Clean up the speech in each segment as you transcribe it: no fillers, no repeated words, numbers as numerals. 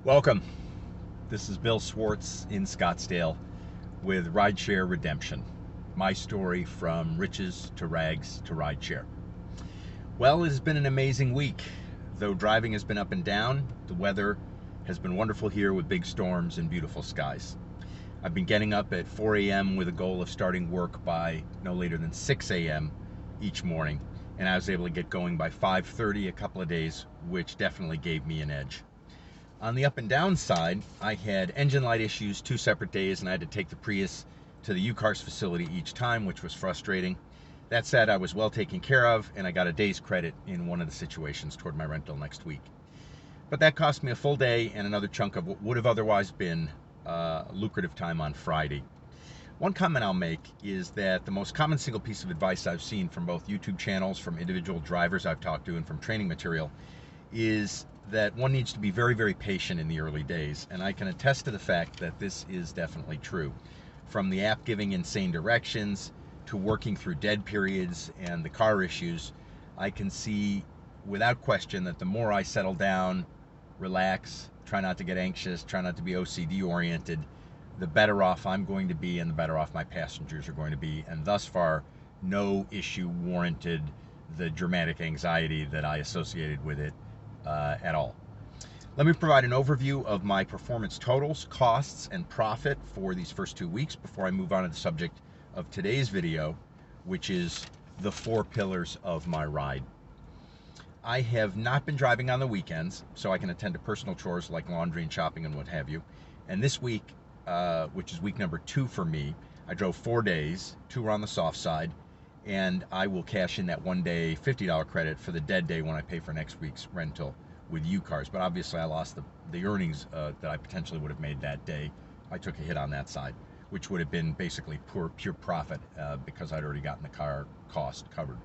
Welcome. This is Bill Swartz in Scottsdale with Rideshare Redemption. My story from riches to rags to rideshare. Well, it has been an amazing week. Though driving has been up and down, the weather has been wonderful here with big storms and beautiful skies. I've been getting up at 4 a.m. with a goal of starting work by no later than 6 a.m. each morning, and I was able to get going by 5:30 a couple of days, which definitely gave me an edge. On the up and down side, I had engine light issues 2 separate days, and I had to take the Prius to the UCARS facility each time, which was frustrating. That said, I was well taken care of, and I got a day's credit in one of the situations toward my rental next week. But that cost me a full day and another chunk of what would have otherwise been lucrative time on Friday. One comment I'll make is that the most common single piece of advice I've seen from both YouTube channels, from individual drivers I've talked to, and from training material is that one needs to be very, very patient in the early days. And I can attest to the fact that this is definitely true. From the app giving insane directions to working through dead periods and the car issues, I can see without question that the more I settle down, relax, try not to get anxious, try not to be OCD oriented, the better off I'm going to be and the better off my passengers are going to be. And thus far, no issue warranted the dramatic anxiety that I associated with it at all. Let me provide an overview of my performance totals, costs, and profit for these first 2 weeks before I move on to the subject of today's video, which is the 4 pillars of my ride. I have not been driving on the weekends, so I can attend to personal chores like laundry and shopping and what have you. And this week, which is week number 2 for me, I drove 4 days, 2 were on the soft side, and I will cash in that 1 day $50 credit for the dead day when I pay for next week's rental with UCARS. But obviously I lost the earnings that I potentially would have made that day. I took a hit on that side, which would have been basically pure profit because I'd already gotten the car cost covered.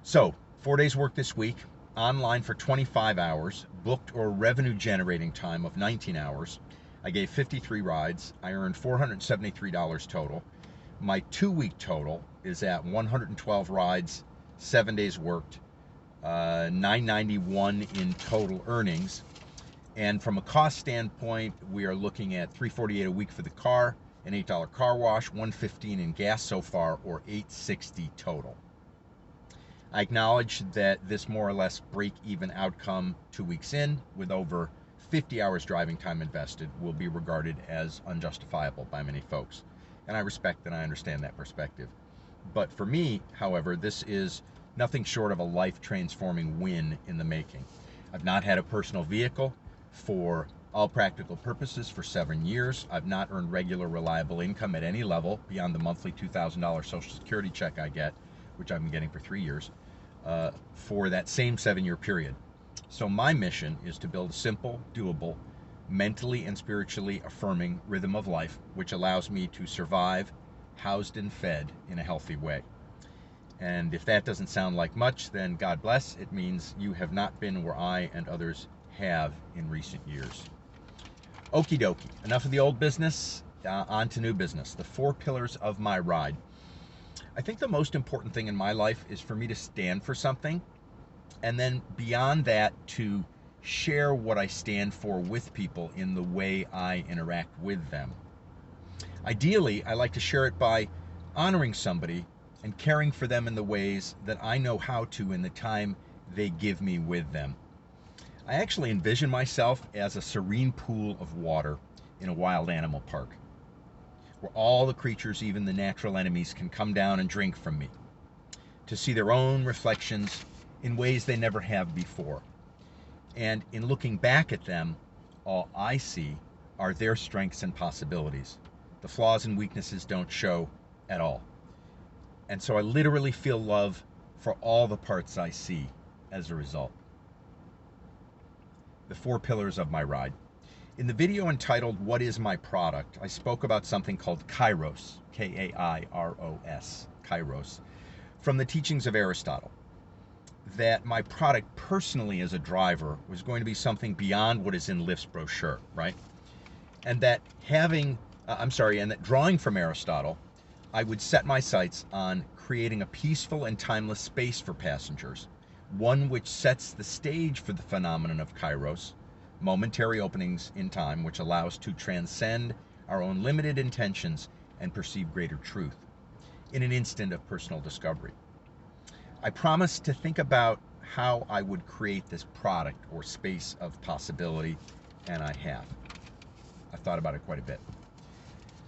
So 4 days work this week, online for 25 hours, booked or revenue generating time of 19 hours. I gave 53 rides. I earned $473 total. My 2-week total is at 112 rides, 7 days worked, $991 in total earnings. And from a cost standpoint, we are looking at $348 a week for the car, an $8 car wash, $115 in gas so far, or $860 total. I acknowledge that this more or less break-even outcome 2 weeks in, with over 50 hours driving time invested, will be regarded as unjustifiable by many folks. And I respect and I understand that perspective. But for me, however, this is nothing short of a life-transforming win in the making. I've not had a personal vehicle for all practical purposes for 7 years. I've not earned regular, reliable income at any level beyond the monthly $2,000 Social Security check I get, which I've been getting for 3 years, for that same 7-year period. So my mission is to build a simple, doable, mentally and spiritually affirming rhythm of life, which allows me to survive, housed and fed in a healthy way. And if that doesn't sound like much, then God bless. It means you have not been where I and others have in recent years. Okie dokie, enough of the old business, on to new business. The 4 pillars of my ride. I think the most important thing in my life is for me to stand for something, and then beyond that, to share what I stand for with people in the way I interact with them. Ideally, I like to share it by honoring somebody and caring for them in the ways that I know how to in the time they give me with them. I actually envision myself as a serene pool of water in a wild animal park, where all the creatures, even the natural enemies, can come down and drink from me, to see their own reflections in ways they never have before. And in looking back at them, all I see are their strengths and possibilities. The flaws and weaknesses don't show at all. And so I literally feel love for all the parts I see as a result. The 4 pillars of my ride. In the video entitled, What is My Product?, I spoke about something called Kairos, K-A-I-R-O-S, Kairos, from the teachings of Aristotle. That my product personally as a driver was going to be something beyond what is in Lyft's brochure, right? And that and that drawing from Aristotle, I would set my sights on creating a peaceful and timeless space for passengers, one which sets the stage for the phenomenon of Kairos, momentary openings in time which allow us to transcend our own limited intentions and perceive greater truth in an instant of personal discovery. I promised to think about how I would create this product or space of possibility, and I have. I've thought about it quite a bit.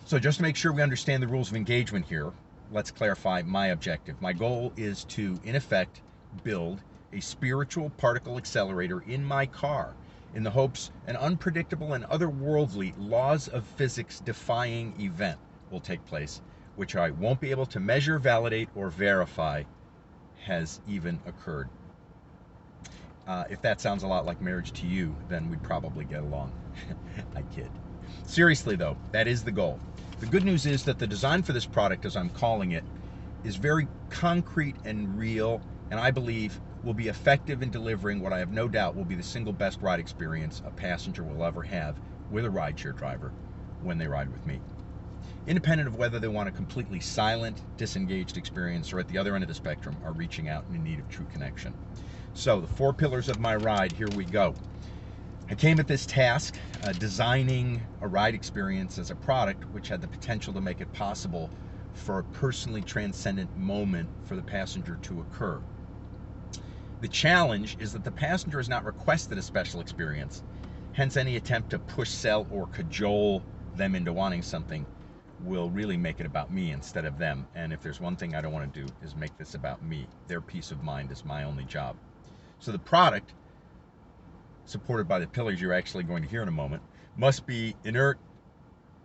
So just to make sure we understand the rules of engagement here, let's clarify my objective. My goal is to, in effect, build a spiritual particle accelerator in my car in the hopes an unpredictable and otherworldly, laws of physics defying event will take place, which I won't be able to measure, validate, or verify has even occurred. If that sounds a lot like marriage to you, then we'd probably get along. I kid. Seriously though, that is the goal. The good news is that the design for this product, as I'm calling it, is very concrete and real, and I believe will be effective in delivering what I have no doubt will be the single best ride experience a passenger will ever have with a rideshare driver when they ride with me. Independent of whether they want a completely silent, disengaged experience or at the other end of the spectrum are reaching out in need of true connection. So the 4 pillars of my ride, here we go. I came at this task designing a ride experience as a product which had the potential to make it possible for a personally transcendent moment for the passenger to occur. The challenge is that the passenger has not requested a special experience, hence any attempt to push, sell, or cajole them into wanting something will really make it about me instead of them. And if there's one thing I don't want to do is make this about me. Their peace of mind is my only job. So the product, supported by the pillars you're actually going to hear in a moment, must be inert,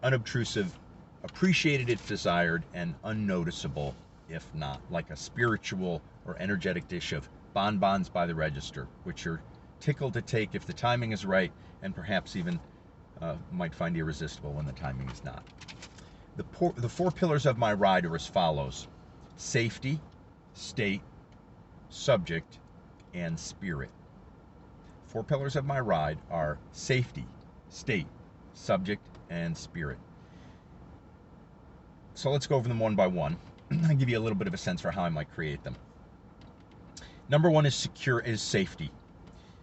unobtrusive, appreciated if desired, and unnoticeable if not, like a spiritual or energetic dish of bonbons by the register, which you're tickled to take if the timing is right, and perhaps even might find irresistible when the timing is not. The 4 pillars of my ride are as follows: safety, state, subject, and spirit. 4 pillars of my ride are safety, state, subject, and spirit. So let's go over them one by one. I'll give you a little bit of a sense for how I might create them. Number 1 is safety.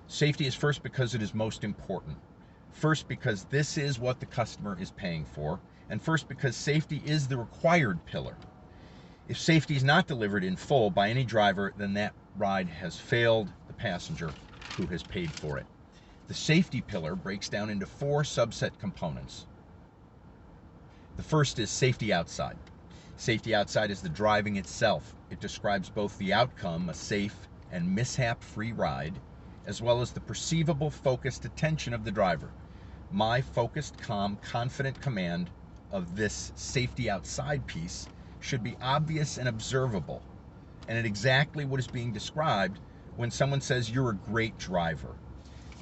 Safety is first because it is most important. First because this is what the customer is paying for, and first because safety is the required pillar. If safety is not delivered in full by any driver, then that ride has failed the passenger who has paid for it. The safety pillar breaks down into 4 subset components. The first is safety outside. Safety outside is the driving itself. It describes both the outcome, a safe and mishap-free ride, as well as the perceivable focused attention of the driver. My focused, calm, confident command of this safety outside piece should be obvious and observable, and at exactly what is being described when someone says you're a great driver.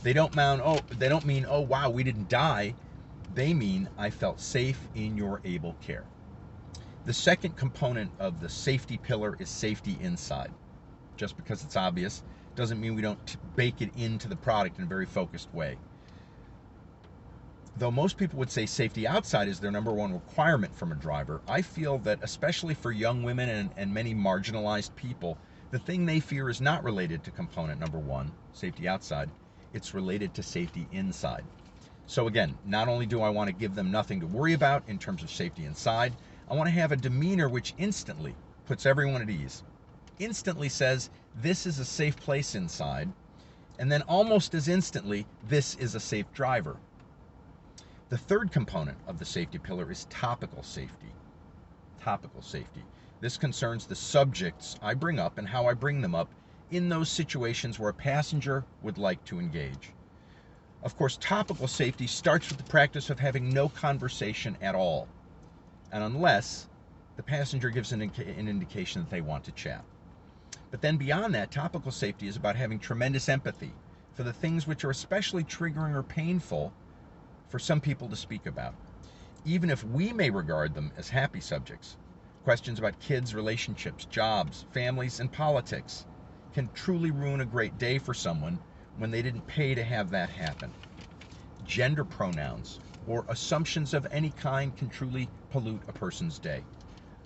They don't mean, oh wow, we didn't die. They mean I felt safe in your able care. The second component of the safety pillar is safety inside. Just because it's obvious doesn't mean we don't bake it into the product in a very focused way. Though most people would say safety outside is their number 1 requirement from a driver, I feel that especially for young women and many marginalized people, the thing they fear is not related to component number 1, safety outside, it's related to safety inside. So again, not only do I want to give them nothing to worry about in terms of safety inside, I want to have a demeanor which instantly puts everyone at ease. Instantly says, this is a safe place inside, and then almost as instantly, this is a safe driver. The third component of the safety pillar is topical safety. Topical safety. This concerns the subjects I bring up and how I bring them up in those situations where a passenger would like to engage. Of course, topical safety starts with the practice of having no conversation at all, and unless the passenger gives an indication that they want to chat. But then beyond that, topical safety is about having tremendous empathy for the things which are especially triggering or painful for some people to speak about. Even if we may regard them as happy subjects, questions about kids, relationships, jobs, families, and politics can truly ruin a great day for someone when they didn't pay to have that happen. Gender pronouns or assumptions of any kind can truly pollute a person's day.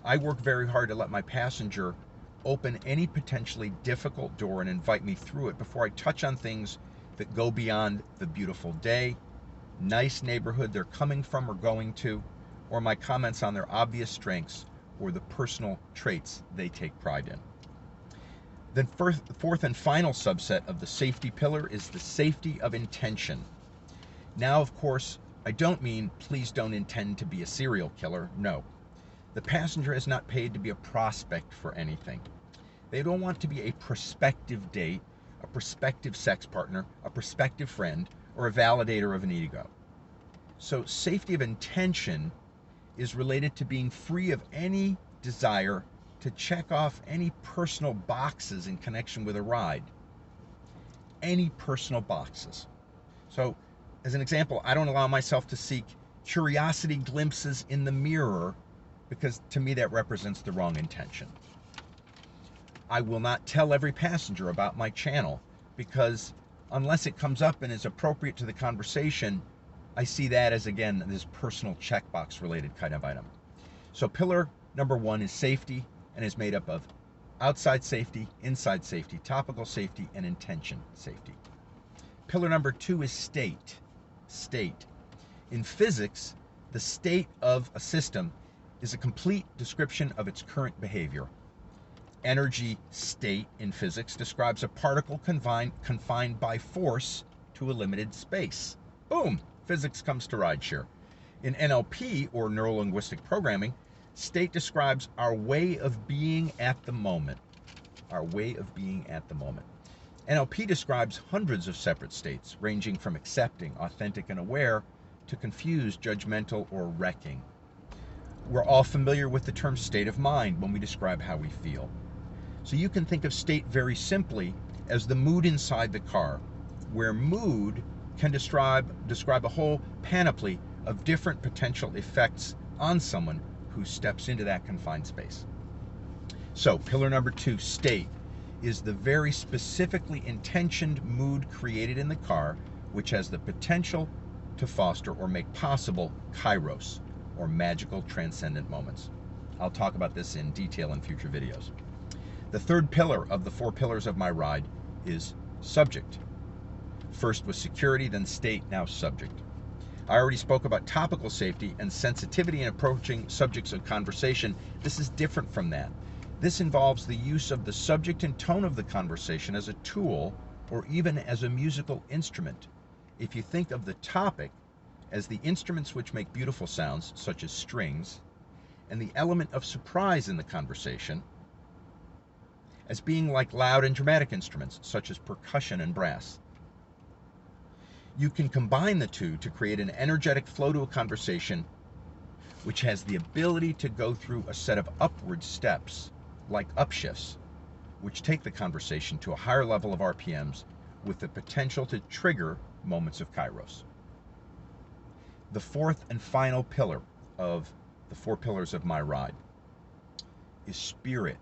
I work very hard to let my passenger open any potentially difficult door and invite me through it before I touch on things that go beyond the beautiful day, nice neighborhood they're coming from or going to, or my comments on their obvious strengths or the personal traits they take pride in. Then fourth and final subset of the safety pillar is the safety of intention. Now, of course, I don't mean please don't intend to be a serial killer. No. The passenger is not paid to be a prospect for anything. They don't want to be a prospective date, a prospective sex partner, a prospective friend, or a validator of an ego. So safety of intention is related to being free of any desire to check off any personal boxes in connection with a ride. Any personal boxes. So, as an example, I don't allow myself to seek curiosity glimpses in the mirror because to me that represents the wrong intention. I will not tell every passenger about my channel because unless it comes up and is appropriate to the conversation, I see that as, again, this personal checkbox related kind of item. So pillar number 1 is safety and is made up of outside safety, inside safety, topical safety, and intention safety. Pillar number 2 is state. State. In physics, the state of a system is a complete description of its current behavior. Energy state in physics describes a particle confined by force to a limited space. Boom! Physics comes to rideshare. In NLP, or neuro-linguistic programming, state describes our way of being at the moment. Our way of being at the moment. NLP describes hundreds of separate states, ranging from accepting, authentic, and aware, to confused, judgmental, or wrecking. We're all familiar with the term state of mind when we describe how we feel. So you can think of state very simply as the mood inside the car, where mood can describe a whole panoply of different potential effects on someone who steps into that confined space. So pillar number 2, state, is the very specifically intentioned mood created in the car, which has the potential to foster or make possible kairos, or magical transcendent moments. I'll talk about this in detail in future videos. The third pillar of the 4 pillars of my ride is subject. First was security, then state, now subject. I already spoke about topical safety and sensitivity in approaching subjects of conversation. This is different from that. This involves the use of the subject and tone of the conversation as a tool or even as a musical instrument. If you think of the topic as the instruments which make beautiful sounds, such as strings, and the element of surprise in the conversation as being like loud and dramatic instruments, such as percussion and brass. You can combine the two to create an energetic flow to a conversation which has the ability to go through a set of upward steps, like upshifts, which take the conversation to a higher level of RPMs with the potential to trigger moments of kairos. The fourth and final pillar of the 4 pillars of my ride is spirit.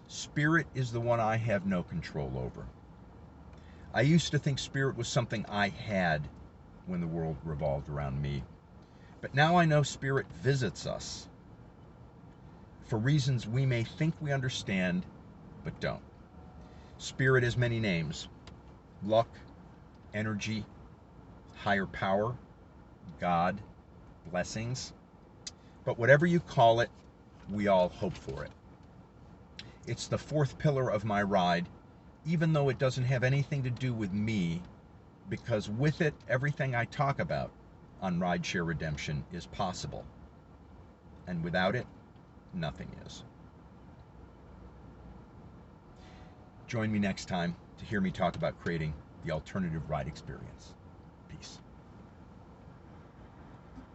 Spirit is the one I have no control over. I used to think spirit was something I had when the world revolved around me. But now I know spirit visits us for reasons we may think we understand, but don't. Spirit has many names: luck, energy, higher power, God, blessings. But whatever you call it, we all hope for it. It's the 4th pillar of my ride, even though it doesn't have anything to do with me, because with it, everything I talk about on Rideshare Redemption is possible. And without it, nothing is. Join me next time to hear me talk about creating the alternative ride experience.